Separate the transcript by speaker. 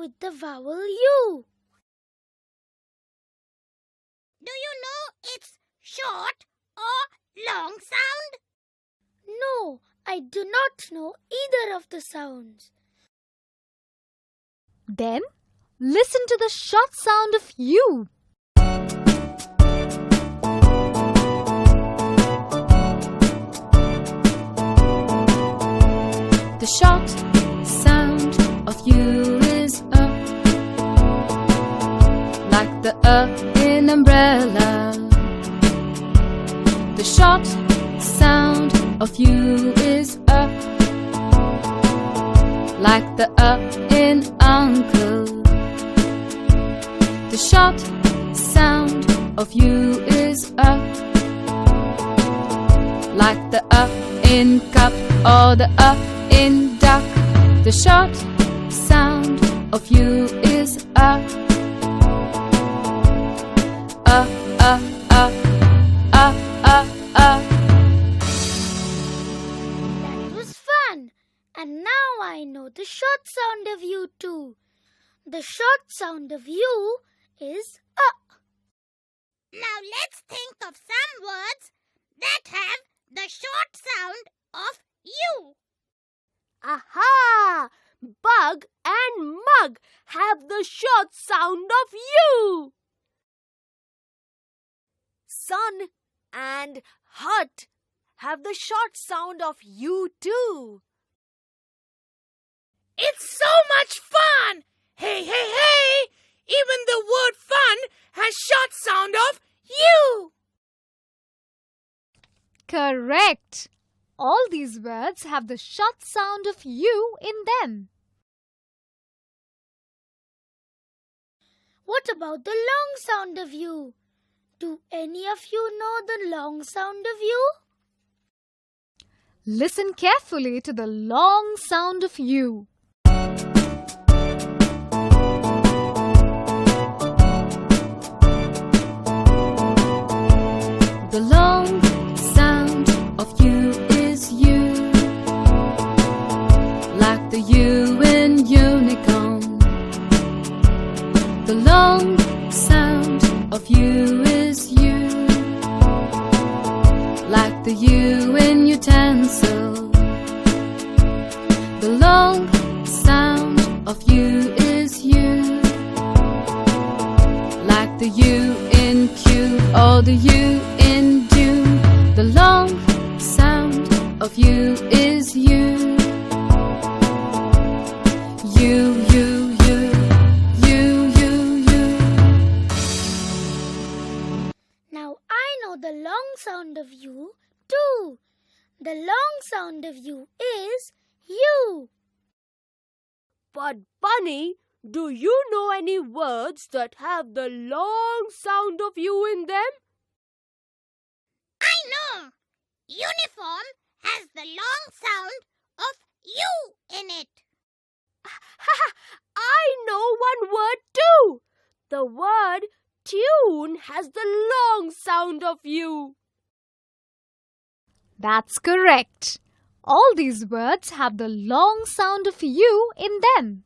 Speaker 1: with the vowel U.
Speaker 2: Do you know its short or long sound?
Speaker 1: No, I do not know either of the sounds.
Speaker 3: Then, listen to the short sound of U. The short sound of U is like the in umbrella. The short sound of U is like the in uncle. The short sound of U is like the in cup or the in duck. The short sound of U is
Speaker 1: That was fun. And now I know the short sound of U too. The short sound of U is
Speaker 2: Now let's think of some words that have the short sound of U.
Speaker 4: Aha! Bug and mug have the short sound of U. Sun and hut have the short sound of U too.
Speaker 5: It's so much fun! Hey, hey, hey! Even the word fun has short sound of U.
Speaker 3: Correct. All these words have the short sound of U in them.
Speaker 1: What about the long sound of U? Do any of you know the long sound of U?
Speaker 3: Listen carefully to the long sound of U. The long sound of U is U, like the U in unicorn. The long sound of U is U, like the U in utensil. The long sound of U is U, like the U in Q or the U in June. The long sound of U is U. U, U, U, U, U, U.
Speaker 1: Now I know the long sound of U too. The long sound of U is U.
Speaker 4: But Bunny, do you know any words that have the long sound of U in them?
Speaker 2: I know. Uniform has the long sound of U in it.
Speaker 4: I know one word too. The word tune has the long sound of U.
Speaker 3: That's correct. All these words have the long sound of U in them.